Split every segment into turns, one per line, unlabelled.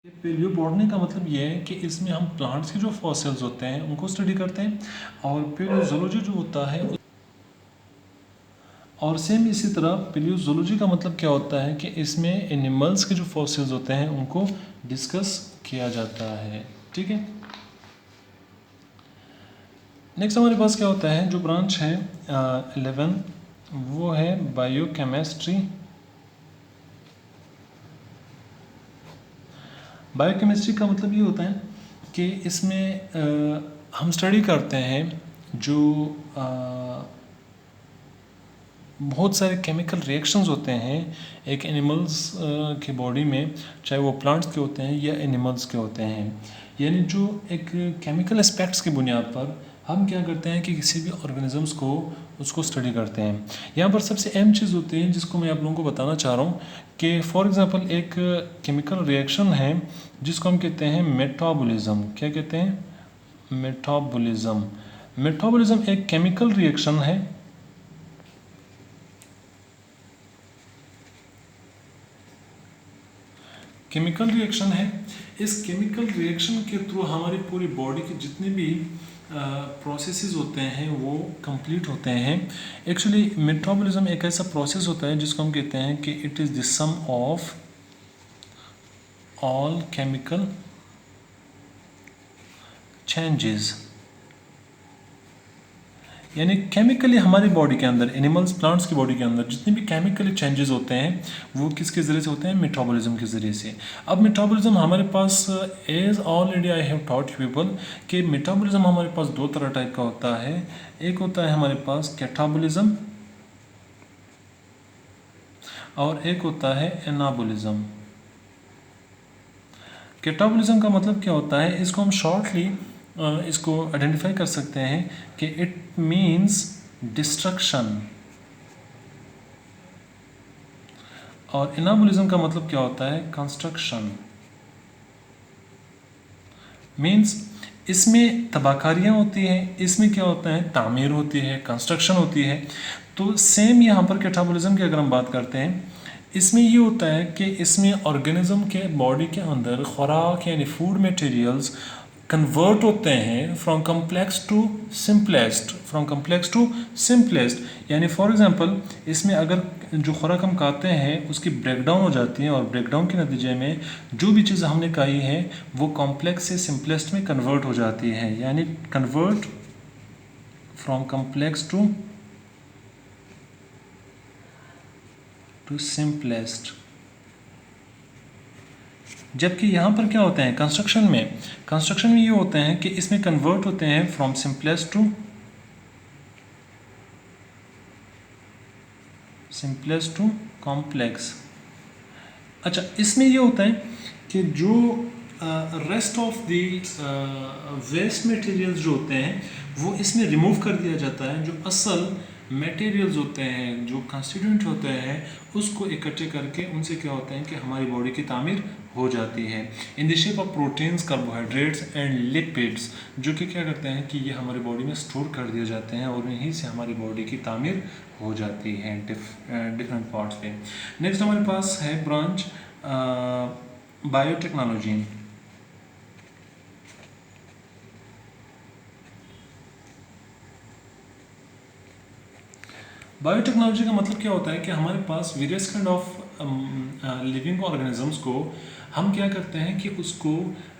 Palaeobotany का मतलब ये है कि इसमें हम प्लांट्स के जो फॉसिल्स होते हैं उनको स्टडी करते हैं, और पेलियोजोलॉजी जो होता है और सेम इसी तरह पेलियोजोलॉजी का मतलब क्या होता है कि इसमें एनिमल्स के जो फॉसिल्स होते हैं उनको डिस्कस किया जाता है। ठीक है, नेक्स्ट हमारे पास क्या होता है, जो ब्रांच है 11 वो है बायोकेमिस्ट्री। बायोकेमिस्ट्री का मतलब ये होता है कि इसमें हम स्टडी करते हैं जो बहुत सारे केमिकल रिएक्शंस होते हैं एक एनिमल्स के बॉडी में, चाहे वो प्लांट्स के होते हैं या एनिमल्स के होते हैं। यानी जो एक केमिकल एस्पेक्ट्स की बुनियाद पर हम क्या करते हैं कि किसी भी ऑर्गेनिजम्स को उसको स्टडी करते हैं। यहाँ पर सबसे अहम चीज़ होती है जिसको मैं आप लोगों को बताना चाह रहा हूँ कि फॉर एग्ज़ाम्पल एक केमिकल रिएक्शन है जिसको हम कहते हैं मेटाबॉलिज्म। क्या कहते हैं? मेटाबॉलिज्म। मेटाबॉलिज्म एक केमिकल रिएक्शन है केमिकल रिएक्शन है। इस केमिकल रिएक्शन के थ्रू हमारी पूरी बॉडी के जितने भी प्रोसेसेस होते हैं वो कंप्लीट होते हैं। एक्चुअली मेटाबॉलिज्म एक ऐसा प्रोसेस होता है जिसको हम कहते हैं कि it is the sum of all chemical changes. यानी केमिकली हमारी बॉडी के अंदर, एनिमल्स प्लांट्स की बॉडी के अंदर जितने भी केमिकली चेंजेस होते हैं वो किसके ज़रिए से होते हैं? मेटाबॉलिज्म के ज़रिए से। अब मेटाबॉलिज्म हमारे पास as already I have taught people कि मेटाबॉलिज्म हमारे पास दो तरह टाइप का होता है। एक होता है हमारे पास कैटाबॉलिज्म और एक होता है एनाबॉलिज्म। कैटाबॉलिज्म का मतलब क्या होता है, इसको हम शॉर्टली इसको आइडेंटिफाई कर सकते हैं कि इट मीन्स डिस्ट्रक्शन। और एनाबॉलिज्म का मतलब क्या होता है? कंस्ट्रक्शन। मीन्स इसमें तबाकारियाँ होती हैं, इसमें क्या होता है? तामीर होती है, कंस्ट्रक्शन होती है। तो सेम यहाँ पर कैटाबॉलिज्म की अगर हम बात करते हैं, इसमें ये होता है कि इसमें ऑर्गेनिज्म के बॉडी के अंदर खुराक यानी फूड मटेरियल्स कन्वर्ट होते हैं फ्रॉम कम्प्लेक्स टू सिंपलेस्ट। यानी फॉर एग्जांपल इसमें अगर जो खुराक हम खाते हैं उसकी ब्रेकडाउन हो जाती है और ब्रेकडाउन के नतीजे में जो भी चीज़ हमने खाई है वो कॉम्प्लेक्स से सिंपलेस्ट में कन्वर्ट हो जाती है। यानी convert from complex to simplest. जबकि यहाँ पर क्या होता है कंस्ट्रक्शन में ये होता है कि इसमें कन्वर्ट होते हैं फ्रॉम सिंपलेस्ट टू कॉम्प्लेक्स। अच्छा, इसमें ये होता है कि जो rest of the waste materials जो होते हैं वो इसमें रिमूव कर दिया जाता है। जो असल मटेरियल्स होते हैं, जो कंस्टिट्यूएंट होते हैं, उसको इकट्ठे करके उनसे क्या होता है कि हमारी बॉडी की तामीर हो जाती है in the shape of proteins, carbohydrates and lipids, जो कि क्या करते हैं कि ये हमारी बॉडी में स्टोर कर दिए जाते हैं और इन्हीं से हमारी बॉडी की तामीर हो जाती है डिफरेंट पार्ट्स पे। नेक्स्ट हमारे पास है ब्रांच बायोटेक्नोलॉजी। बायोटेक्नोलॉजी का मतलब क्या होता है कि हमारे पास various kind of living organisms को हम क्या करते हैं कि उसको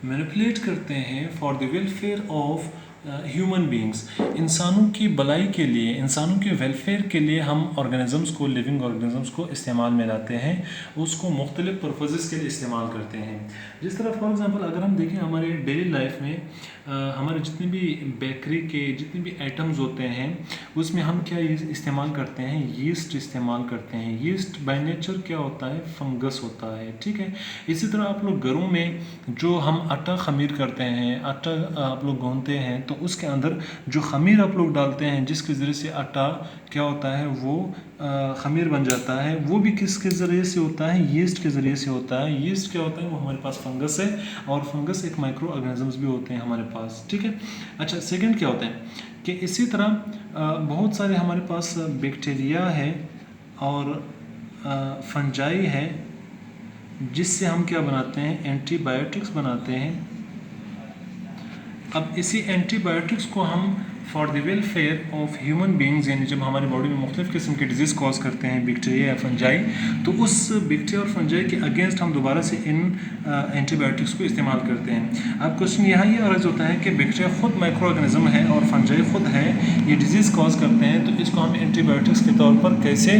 मैनिपुलेट करते हैं for the welfare of human beings. इंसानों की भलाई के लिए, इंसानों के वेलफेयर के लिए हम ऑर्गेनिजम्स को, लिविंग ऑर्गेनिजम्स को इस्तेमाल में लाते हैं, उसको मुख्तलिफ पर्पजेज़ के लिए इस्तेमाल करते हैं। जिस तरह फॉर एग्ज़ाम्पल अगर हम देखें हमारे डेली लाइफ में हमारे जितने भी बेकरी के जितने भी आइटम्स होते हैं उसमें हम क्या इस्तेमाल करते हैं? यीस्ट इस्तेमाल करते हैं। यीस्ट बाय नेचर क्या होता है? फंगस होता है। ठीक है, इसी तरह आप लोग घरों में जो हम आटा खमीर करते हैं, आटा आप लोग गूंथते हैं तो उसके अंदर जो खमीर आप लोग डालते हैं जिसके ज़रिए से आटा क्या होता है वो खमीर बन जाता है, वो भी किसके ज़रिए से होता है? यीस्ट के ज़रिए से होता है। यीस्ट क्या होता है? वो हमारे पास फंगस है और फंगस एक माइक्रो ऑर्गेनिजम्स भी होते हैं हमारे पास। ठीक है, अच्छा सेकंड क्या होता है कि इसी तरह बहुत सारे हमारे पास बैक्टीरिया है और फंजाई है जिससे हम क्या बनाते हैं, एंटीबायोटिक्स बनाते हैं। अब इसी एंटीबायोटिक्स को हम for the welfare of human beings, यानी जब हमारी बॉडी में मुख्तलिफ़ किस्म के डिजीज़ कॉज करते हैं बैक्टीरिया या फंजाई, तो उस बैक्टीरिया और फंजाई के अगेंस्ट हम दोबारा से इन एंटीबायोटिक्स को इस्तेमाल करते हैं। अब क्वेश्चन यहाँ ये अर्ज होता है कि बैक्टीरिया खुद माइक्रो ऑर्गेनिज्म है और फंजाई खुद है, ये डिजीज़ कॉज करते हैं, तो इसको हम एंटीबायोटिक्स के तौर पर कैसे।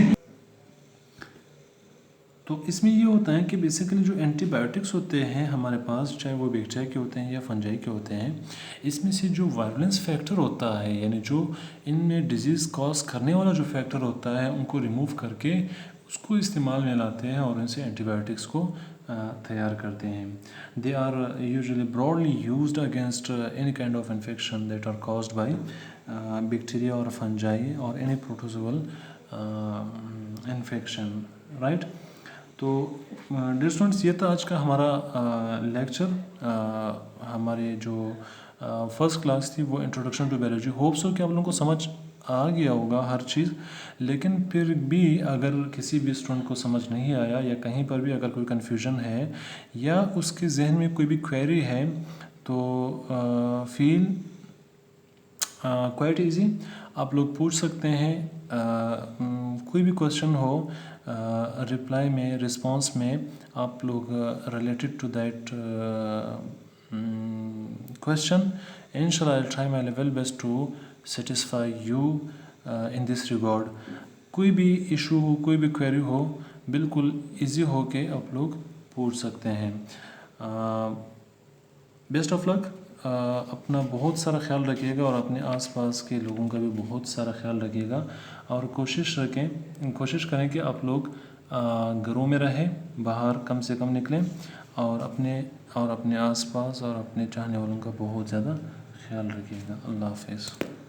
तो इसमें ये होता है कि बेसिकली जो एंटीबायोटिक्स होते हैं हमारे पास, चाहे वो बैक्टीरिया के होते हैं या फंजाई के होते हैं, इसमें से जो वायलेंस फैक्टर होता है, यानी जो इन डिजीज़ कॉज करने वाला जो फैक्टर होता है, उनको रिमूव करके उसको इस्तेमाल में लाते हैं और इनसे एंटीबायोटिक्स को तैयार करते हैं। They are usually broadly used against any kind of infection that are caused by bacteria और फंजाई और एनी प्रोटोजोअल इन्फेक्शन, राइट। तो डियर स्टूडेंट्स, ये था आज का हमारा लेक्चर। हमारे जो फर्स्ट क्लास थी वो introduction to biology. Hope so कि आप लोगों को समझ आ गया होगा हर चीज़, लेकिन फिर भी अगर किसी भी स्टूडेंट को समझ नहीं आया या कहीं पर भी अगर कोई कन्फ्यूजन है या उसके जहन में कोई भी क्वेरी है, तो फील क्वाइट ईजी, आप लोग पूछ सकते हैं। कोई भी क्वेश्चन हो, रिप्लाई में, रिस्पॉन्स में आप लोग रिलेटेड टू दैट क्वेश्चन, इंशाल्लाह I will try my level best to satisfy you in this regard. कोई भी इशू हो, कोई भी क्वेरी हो, बिल्कुल इजी हो के आप लोग पूछ सकते हैं। Best of luck. अपना बहुत सारा ख्याल रखिएगा और अपने आसपास के लोगों का भी बहुत सारा ख्याल रखिएगा और कोशिश करें कि आप लोग घरों में रहें, बाहर कम से कम निकलें और अपने आसपास और अपने चाहने वालों का बहुत ज़्यादा ख्याल रखिएगा। अल्लाह हाफ़िज़।